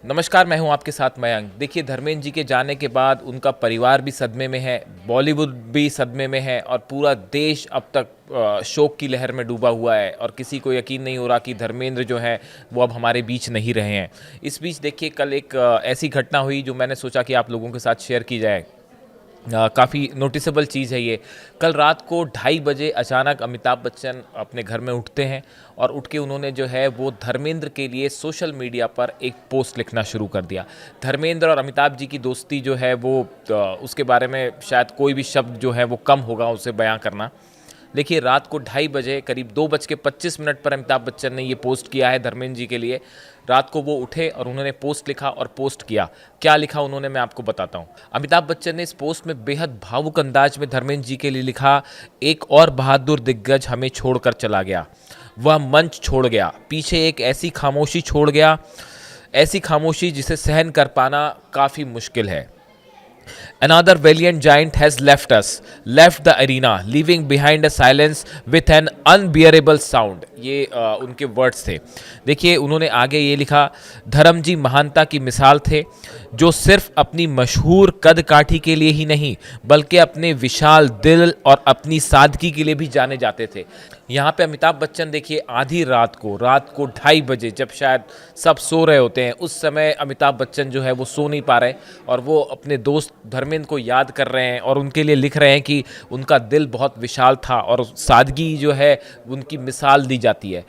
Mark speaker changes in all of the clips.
Speaker 1: नमस्कार, मैं हूं आपके साथ मयंक। देखिए, धर्मेंद्र जी के जाने के बाद उनका परिवार भी सदमे में है, बॉलीवुड भी सदमे में है और पूरा देश अब तक शोक की लहर में डूबा हुआ है और किसी को यकीन नहीं हो रहा कि धर्मेंद्र जो हैं वो अब हमारे बीच नहीं रहे हैं। इस बीच देखिए, कल एक ऐसी घटना हुई जो मैंने सोचा कि आप लोगों के साथ शेयर की जाए। काफ़ी नोटिसेबल चीज़ है ये। कल रात को 2:30 बजे अचानक अमिताभ बच्चन अपने घर में उठते हैं और उठ के उन्होंने जो है वो धर्मेंद्र के लिए सोशल मीडिया पर एक पोस्ट लिखना शुरू कर दिया। धर्मेंद्र और अमिताभ जी की दोस्ती जो है वो उसके बारे में शायद कोई भी शब्द जो है वो कम होगा उसे बयां करना। देखिए, रात को 2:30 बजे करीब 2:25 पर अमिताभ बच्चन ने ये पोस्ट किया है धर्मेंद्र जी के लिए। रात को वो उठे और उन्होंने पोस्ट लिखा और पोस्ट किया। क्या लिखा उन्होंने, मैं आपको बताता हूँ। अमिताभ बच्चन ने इस पोस्ट में बेहद भावुक अंदाज में धर्मेंद्र जी के लिए लिखा, एक और बहादुर दिग्गज हमें छोड़कर चला गया। वह मंच छोड़ गया, पीछे एक ऐसी खामोशी छोड़ गया, ऐसी खामोशी जिसे सहन कर पाना काफ़ी मुश्किल है। Another valiant giant has left the arena, leaving behind a silence with an unbearable sound. ये उनके वर्ड्स थे। देखिए, उन्होंने आगे ये लिखा, धर्म जी महानता की मिसाल थे, जो सिर्फ अपनी मशहूर कद काठी के लिए ही नहीं बल्कि अपने विशाल दिल और अपनी सादगी के लिए भी जाने जाते थे। यहाँ पे अमिताभ बच्चन देखिए, आधी रात को 2:30 बजे, जब शायद सब सो रहे होते हैं, उस समय अमिताभ बच्चन जो है वो सो नहीं पा रहे और वो अपने दोस्त धर्मेंद्र को याद कर रहे हैं और उनके लिए लिख रहे हैं कि उनका दिल बहुत विशाल था और सादगी जो है उनकी मिसाल दी जाती है।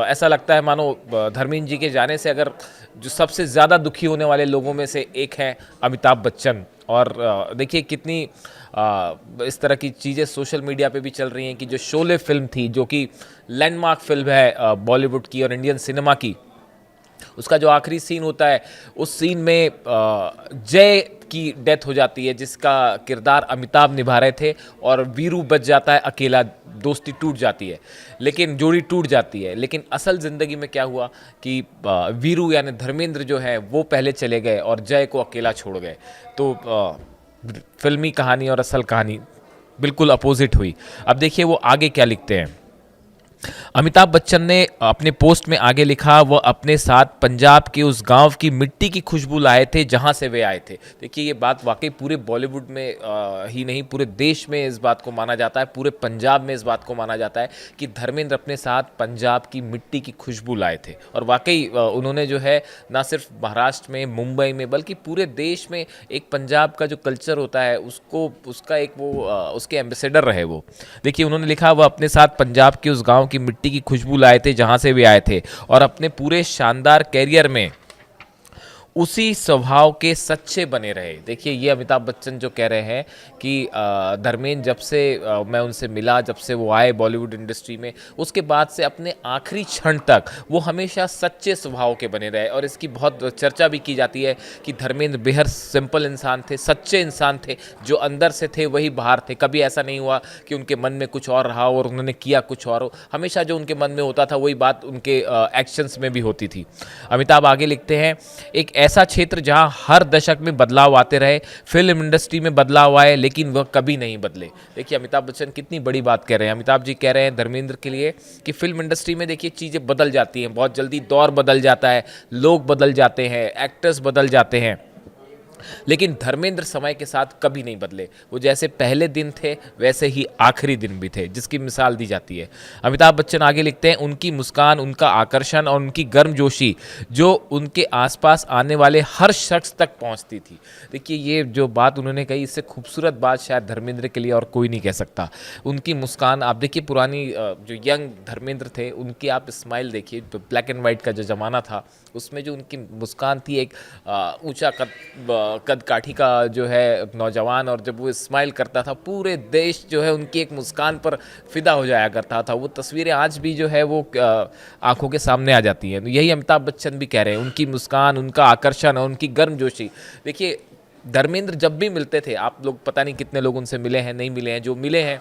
Speaker 1: ऐसा लगता है मानो धर्मेंद्र जी के जाने से अगर जो सबसे ज़्यादा दुखी होने वाले लोगों में से एक हैं अमिताभ बच्चन। और देखिए, कितनी इस तरह की चीज़ें सोशल मीडिया पे भी चल रही हैं कि जो शोले फिल्म थी, जो कि लैंडमार्क फिल्म है बॉलीवुड की और इंडियन सिनेमा की, उसका जो आखिरी सीन होता है, उस सीन में जय की डेथ हो जाती है, जिसका किरदार अमिताभ निभा रहे थे, और वीरू बच जाता है अकेला। दोस्ती टूट जाती है, लेकिन जोड़ी टूट जाती है। लेकिन असल ज़िंदगी में क्या हुआ कि वीरू यानी धर्मेंद्र जो है वो पहले चले गए और जय को अकेला छोड़ गए। तो फिल्मी कहानी और असल कहानी बिल्कुल अपोजिट हुई। अब देखिए वो आगे क्या लिखते हैं। अमिताभ बच्चन ने अपने पोस्ट में आगे लिखा, वह अपने साथ पंजाब के उस गांव की मिट्टी की खुशबू लाए थे जहां से वे आए थे। देखिए, ये बात वाकई पूरे बॉलीवुड में ही नहीं, पूरे देश में इस बात को माना जाता है, पूरे पंजाब में इस बात को माना जाता है कि धर्मेंद्र अपने साथ पंजाब की मिट्टी की खुशबू लाए थे। और वाकई उन्होंने जो है ना सिर्फ महाराष्ट्र में, मुंबई में, बल्कि पूरे देश में एक पंजाब का जो कल्चर होता है उसको, उसका एक वो उसके एम्बेसडर रहे वो। देखिए, उन्होंने लिखा, वह अपने साथ पंजाब के उस गांव की मिट्टी की खुशबू लाए थे जहां से वे आए थे और अपने पूरे शानदार कैरियर में उसी स्वभाव के सच्चे बने रहे। देखिए, ये अमिताभ बच्चन जो कह रहे हैं कि धर्मेंद्र जब से मैं उनसे मिला, जब से वो आए बॉलीवुड इंडस्ट्री में, उसके बाद से अपने आखिरी क्षण तक वो हमेशा सच्चे स्वभाव के बने रहे। और इसकी बहुत चर्चा भी की जाती है कि धर्मेंद्र बेहद सिंपल इंसान थे, सच्चे इंसान थे, जो अंदर से थे वही बाहर थे। कभी ऐसा नहीं हुआ कि उनके मन में कुछ और रहा और उन्होंने किया कुछ और हो। हमेशा जो उनके मन में होता था वही बात उनके एक्शंस में भी होती थी। अमिताभ आगे लिखते हैं, एक ऐसा क्षेत्र जहां हर दशक में बदलाव आते रहे। फिल्म इंडस्ट्री में बदलाव आए लेकिन वह कभी नहीं बदले। देखिए, अमिताभ बच्चन कितनी बड़ी बात कह रहे हैं। अमिताभ जी कह रहे हैं धर्मेंद्र के लिए कि फिल्म इंडस्ट्री में देखिए चीज़ें बदल जाती हैं बहुत जल्दी, दौर बदल जाता है, लोग बदल जाते हैं, एक्टर्स बदल जाते हैं, लेकिन धर्मेंद्र समय के साथ कभी नहीं बदले। वो जैसे पहले दिन थे वैसे ही आखिरी दिन भी थे, जिसकी मिसाल दी जाती है। अमिताभ बच्चन आगे लिखते हैं, उनकी मुस्कान, उनका आकर्षण और उनकी गर्मजोशी जो उनके आसपास आने वाले हर शख्स तक पहुंचती थी। देखिए, ये जो बात उन्होंने कही, इससे खूबसूरत बात शायद धर्मेंद्र के लिए और कोई नहीं कह सकता। उनकी मुस्कान, आप देखिए पुरानी जो यंग धर्मेंद्र थे उनकी आप स्माइल देखिए, तो ब्लैक एंड वाइट का जो ज़माना था उसमें जो उनकी मुस्कान थी, एक ऊंचा कद काठी का जो है नौजवान, और जब वो स्माइल करता था पूरे देश जो है उनकी एक मुस्कान पर फिदा हो जाया करता था। वो तस्वीरें आज भी जो है वो आंखों के सामने आ जाती हैं। तो यही अमिताभ बच्चन भी कह रहे हैं, उनकी मुस्कान, उनका आकर्षण और उनकी गर्मजोशी। देखिए, धर्मेंद्र जब भी मिलते थे, आप लोग पता नहीं कितने लोग उनसे मिले हैं, नहीं मिले हैं, जो मिले हैं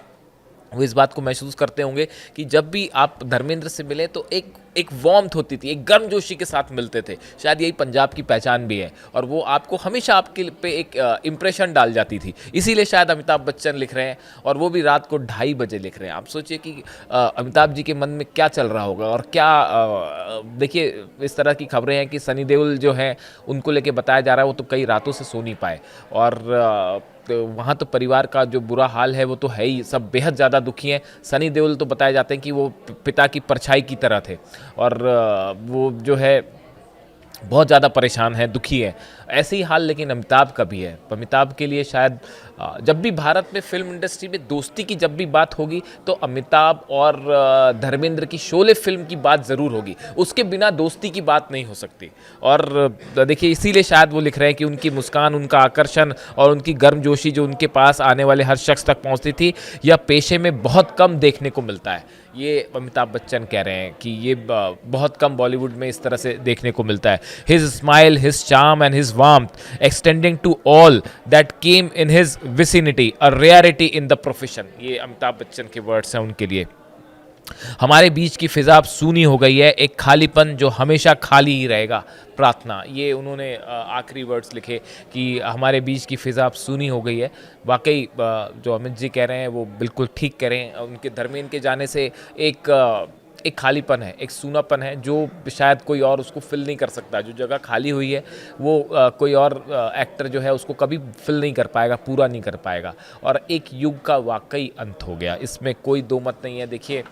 Speaker 1: वो इस बात को महसूस करते होंगे कि जब भी आप धर्मेंद्र से मिले तो एक एक वार्मथ होती थी, एक गर्मजोशी के साथ मिलते थे। शायद यही पंजाब की पहचान भी है, और वो आपको हमेशा आपके पे एक इम्प्रेशन डाल जाती थी। इसीलिए शायद अमिताभ बच्चन लिख रहे हैं, और वो भी रात को 2:30 बजे लिख रहे हैं। आप सोचिए कि अमिताभ जी के मन में क्या चल रहा होगा, और क्या देखिए इस तरह की खबरें हैं कि सनी देओल जो है उनको लेके बताया जा रहा है वो तो कई रातों से सो नहीं पाए, और तो वहाँ तो परिवार का जो बुरा हाल है वो तो है ही, सब बेहद ज़्यादा दुखी हैं। सनी देओल तो बताए जाते हैं कि वो पिता की परछाई की तरह थे, और वो जो है बहुत ज़्यादा परेशान है, दुखी है। ऐसे ही हाल लेकिन अमिताभ का भी है। अमिताभ के लिए शायद जब भी भारत में फिल्म इंडस्ट्री में दोस्ती की जब भी बात होगी तो अमिताभ और धर्मेंद्र की शोले फिल्म की बात ज़रूर होगी, उसके बिना दोस्ती की बात नहीं हो सकती। और देखिए इसीलिए शायद वो लिख रहे हैं कि उनकी मुस्कान, उनका आकर्षण और उनकी गर्मजोशी जो उनके पास आने वाले हर शख्स तक पहुंचती थी, यह पेशे में बहुत कम देखने को मिलता है। ये अमिताभ बच्चन कह रहे हैं कि ये बहुत कम बॉलीवुड में इस तरह से देखने को मिलता है। His smile, his charm and his warmth extending to all that came in his vicinity, a rarity in the profession. ये अमिताभ बच्चन के वर्ड्स हैं उनके लिए। हमारे बीच की फिजा अब सूनी हो गई है, एक खालीपन जो हमेशा खाली ही रहेगा, प्रार्थना। ये उन्होंने आखिरी वर्ड्स लिखे कि हमारे बीच की फिजा अब सूनी हो गई है। वाकई जो अमित जी कह रहे हैं वो बिल्कुल ठीक कह रहे हैं। उनके धर्मेंद्र के जाने से एक खालीपन है, एक सूनापन है जो शायद कोई और उसको फिल नहीं कर सकता। जो जगह खाली हुई है वो कोई और एक्टर जो है उसको कभी फिल नहीं कर पाएगा, पूरा नहीं कर पाएगा। और एक युग का वाकई अंत हो गया, इसमें कोई दो मत नहीं है। देखिए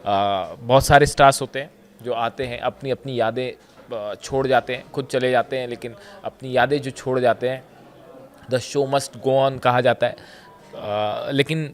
Speaker 1: बहुत सारे स्टार्स होते हैं जो आते हैं, अपनी अपनी यादें छोड़ जाते हैं, खुद चले जाते हैं, लेकिन अपनी यादें जो छोड़ जाते हैं, the show must go on कहा जाता है। लेकिन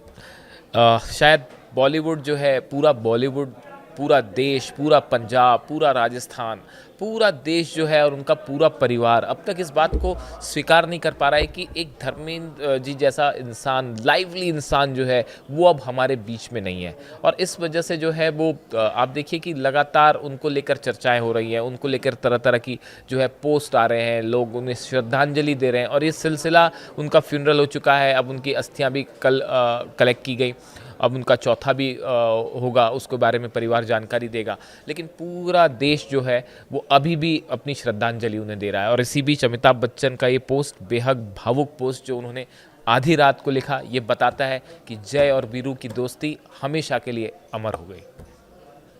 Speaker 1: शायद बॉलीवुड जो है, पूरा बॉलीवुड, पूरा देश, पूरा पंजाब, पूरा राजस्थान, पूरा देश जो है और उनका पूरा परिवार अब तक इस बात को स्वीकार नहीं कर पा रहा है कि एक धर्मेंद्र जी जैसा इंसान, लाइवली इंसान जो है वो अब हमारे बीच में नहीं है। और इस वजह से जो है वो आप देखिए कि लगातार उनको लेकर चर्चाएं हो रही हैं, उनको लेकर तरह तरह की जो है पोस्ट आ रहे हैं, लोग उन्हें श्रद्धांजलि दे रहे हैं। और ये सिलसिला, उनका फ्यूनरल हो चुका है, अब उनकी अस्थियां भी कल कलेक्ट की गई, अब उनका चौथा भी होगा, उसके बारे में परिवार जानकारी देगा। लेकिन पूरा देश जो है वो अभी भी अपनी श्रद्धांजलि उन्हें दे रहा है। और इसी बीच अमिताभ बच्चन का ये पोस्ट, बेहद भावुक पोस्ट जो उन्होंने आधी रात को लिखा, ये बताता है कि जय और वीरू की दोस्ती हमेशा के लिए अमर हो गई।